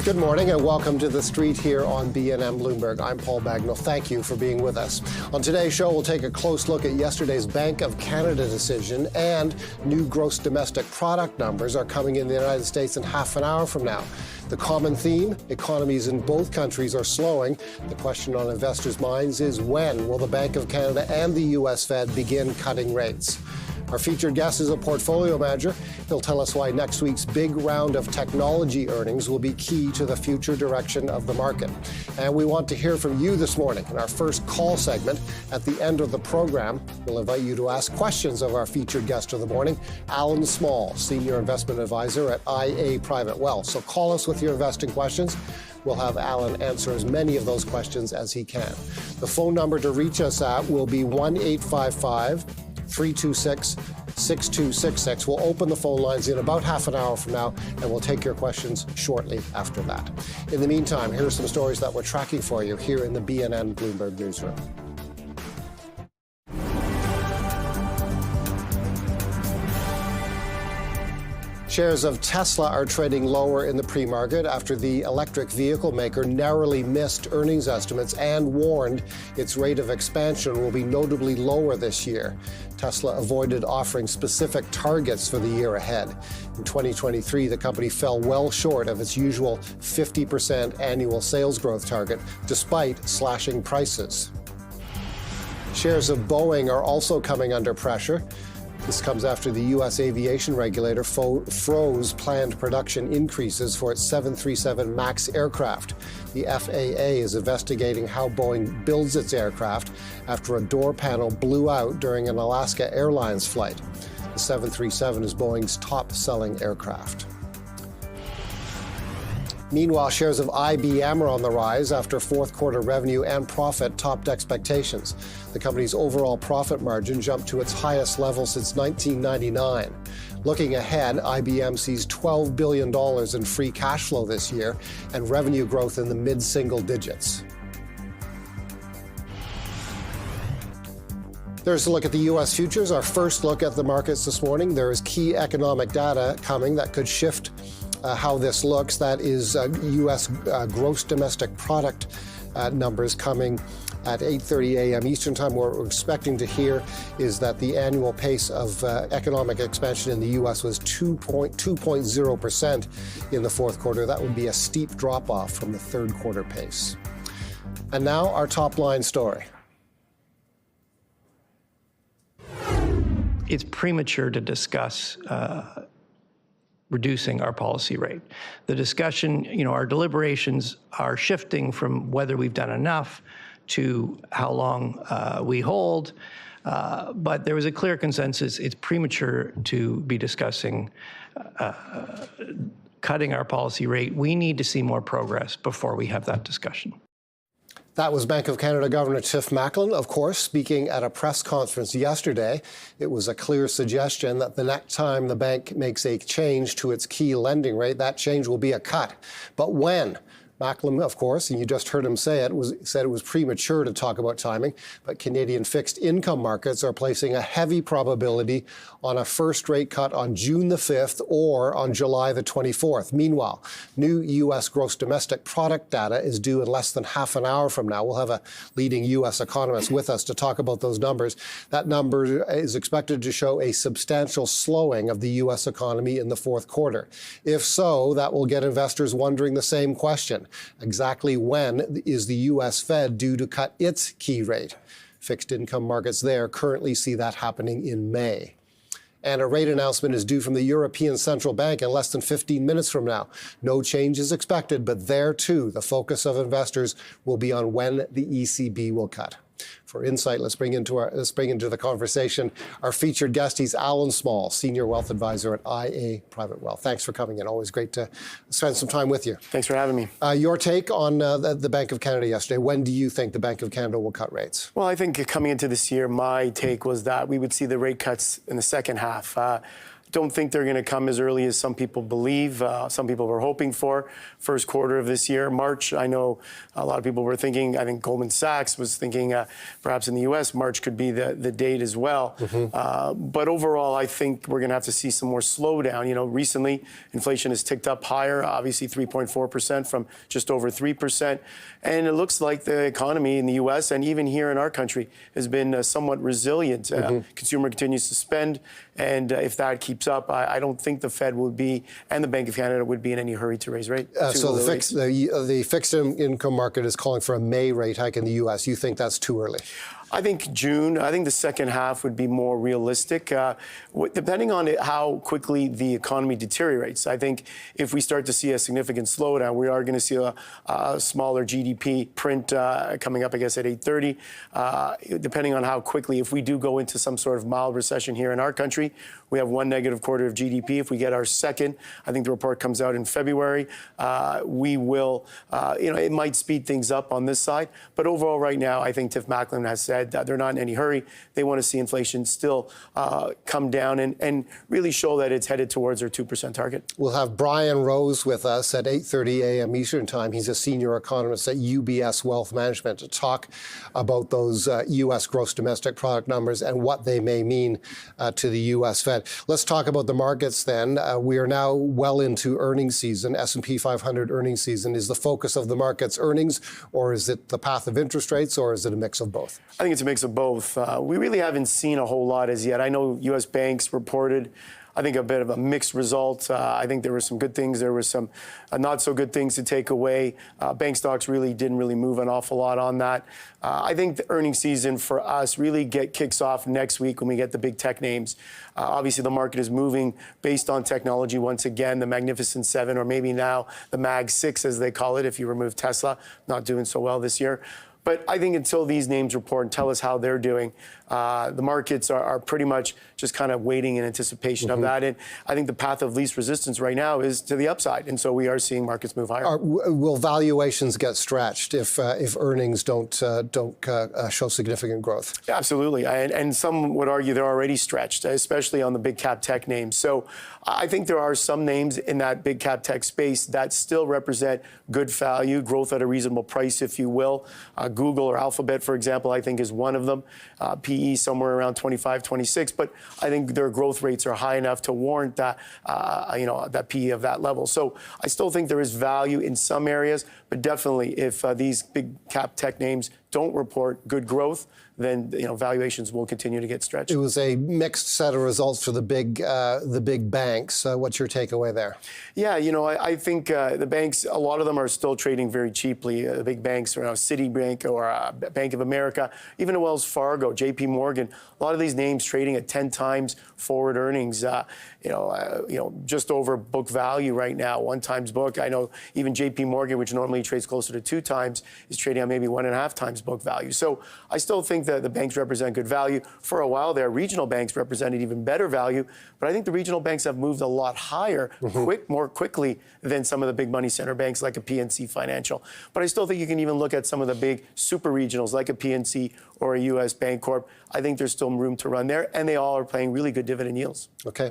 Good morning and welcome to The Street here on BNN Bloomberg. I'm Paul Bagnall. Thank you for being with us. On today's show, we'll take a close look at yesterday's Bank of Canada decision, and new gross domestic product numbers are coming in the United States in half an hour from now. The common theme, economies in both countries are slowing. The question on investors' minds is, when will the Bank of Canada and the U.S. Fed begin cutting rates? Our featured guest is a portfolio manager. He'll tell us why next week's big round of technology earnings will be key to the future direction of the market. And we want to hear from you this morning. In our first call segment at the end of the program, we'll invite you to ask questions of our featured guest of the morning, Allan Small, Senior Investment Advisor at IA Private Wealth. So call us with your investing questions. We'll have Allan answer as many of those questions as he can. The phone number to reach us at will be 1-855-326-6266. We'll open the phone lines in about half an hour from now, and we'll take your questions shortly after that. In the meantime, here are some stories that we're tracking for you here in the BNN Bloomberg newsroom. Shares of Tesla are trading lower in the pre-market after the electric vehicle maker narrowly missed earnings estimates and warned its rate of expansion will be notably lower this year. Tesla avoided offering specific targets for the year ahead. In 2023, the company fell well short of its usual 50% annual sales growth target, despite slashing prices. Shares of Boeing are also coming under pressure. This comes after the U.S. aviation regulator froze planned production increases for its 737 MAX aircraft. The FAA is investigating how Boeing builds its aircraft after a door panel blew out during an Alaska Airlines flight. The 737 is Boeing's top-selling aircraft. Meanwhile, shares of IBM are on the rise after fourth quarter revenue and profit topped expectations. The company's overall profit margin jumped to its highest level since 1999. Looking ahead, IBM sees $12 billion in free cash flow this year and revenue growth in the mid-single digits. There's a look at the U.S. futures. Our first look at the markets this morning. There is key economic data coming that could shift how this looks. That is U.S. Gross domestic product numbers coming at 8:30 a.m. Eastern Time. What we're expecting to hear is that the annual pace of economic expansion in the U.S. was 2.0% in the fourth quarter. That would be a steep drop-off from the third quarter pace. And now our top-line story. It's premature to discuss reducing our policy rate. The discussion, our deliberations are shifting from whether we've done enough to how long we hold. But there was a clear consensus. It's premature to be discussing cutting our policy rate. We need to see more progress before we have that discussion. That was Bank of Canada Governor Tiff Macklem, of course, speaking at a press conference yesterday. It was a clear suggestion that the next time the bank makes a change to its key lending rate, that change will be a cut. But when? Macklem, of course, and you just heard him say it, said it was premature to talk about timing, but Canadian fixed income markets are placing a heavy probability on a first rate cut on June the 5th or on July the 24th. Meanwhile, new U.S. gross domestic product data is due in less than half an hour from now. We'll have a leading U.S. economist with us to talk about those numbers. That number is expected to show a substantial slowing of the U.S. economy in the fourth quarter. If so, that will get investors wondering the same question. Exactly when is the U.S. Fed due to cut its key rate? Fixed income markets there currently see that happening in May. And a rate announcement is due from the European Central Bank in less than 15 minutes from now. No change is expected, but there too, the focus of investors will be on when the ECB will cut. For insight, let's bring into the conversation our featured guest. He's Allan Small, Senior Wealth Advisor at IA Private Wealth. Thanks for coming in. Always great to spend some time with you. Thanks for having me. Your take on the Bank of Canada yesterday. When do you think the Bank of Canada will cut rates? Well, I think coming into this year, my take was that we would see the rate cuts in the second half. don't think they're going to come as early as some people believe. Some people were hoping for first quarter of this year. March, I know a lot of people were thinking, I think Goldman Sachs was thinking perhaps in the U.S. March could be the date as well. But overall, I think we're going to have to see some more slowdown. You know, recently, inflation has ticked up higher, obviously 3.4% from just over 3%. And it looks like the economy in the U.S. and even here in our country has been somewhat resilient. Consumer continues to spend. And if that keeps up, I don't think the Fed would be, and the Bank of Canada would be in any hurry to raise rates. So the fixed income market is calling for a May rate hike in the U.S. You think that's too early? I think June. I think the second half would be more realistic, depending on how quickly the economy deteriorates. I think if we start to see a significant slowdown, we are going to see a smaller GDP print coming up, I guess, at 8:30. Depending on how quickly, if we do go into some sort of mild recession here in our country, we have one negative quarter of GDP. If we get our second, I think the report comes out in February, we will, it might speed things up on this side. But overall, right now, I think Tiff Macklem has said that they're not in any hurry. They want to see inflation still come down and really show that it's headed towards their 2% target. We'll have Brian Rose with us at 8:30 a.m. Eastern Time. He's a senior economist at UBS Wealth Management to talk about those U.S. gross domestic product numbers and what they may mean to the U.S. Fed. Let's talk about the markets then. We are now well into earnings season. S&P 500 earnings season. Is the focus of the market's earnings, or is it the path of interest rates, or is it a mix of both? I think it's a mix of both. We really haven't seen a whole lot as yet. I know U.S. banks reported, I think, a bit of a mixed result. I think there were some good things. There were some not so good things to take away. Bank stocks didn't really move an awful lot on that. I think the earnings season for us really kicks off next week when we get the big tech names. Obviously, the market is moving based on technology once again. The Magnificent Seven, or maybe now the Mag 6, as they call it, if you remove Tesla, not doing so well this year. But I think until these names report and tell us how they're doing, the markets are pretty much just kind of waiting in anticipation of that. And I think the path of least resistance right now is to the upside. And so we are seeing markets move higher. Will valuations get stretched if earnings don't show significant growth? Yeah, absolutely. And some would argue they're already stretched, especially on the big cap tech names. So I think there are some names in that big cap tech space that still represent good value, growth at a reasonable price, if you will. Google or Alphabet, for example, I think is one of them. PE somewhere around 25, 26. But I think their growth rates are high enough to warrant that, that PE of that level. So I still think there is value in some areas, but definitely if these big cap tech names don't report good growth, then valuations will continue to get stretched. It was a mixed set of results for the big banks. What's your takeaway there? Yeah, I think the banks, a lot of them are still trading very cheaply. The big banks, Citibank or Bank of America, even Wells Fargo, J.P. Morgan, a lot of these names trading at 10 times forward earnings. Just over book value right now, 1 times book. I know even J.P. Morgan, which normally trades closer to 2 times, is trading on maybe 1.5 times book value. So I still think that the banks represent good value. For a while there, regional banks represented even better value, but I think the regional banks have moved a lot higher, more quickly than some of the big money center banks like a PNC Financial. But I still think you can even look at some of the big super regionals like a PNC or a U.S. Bancorp. I think there's still room to run there, and they all are paying really good dividend yields. Okay.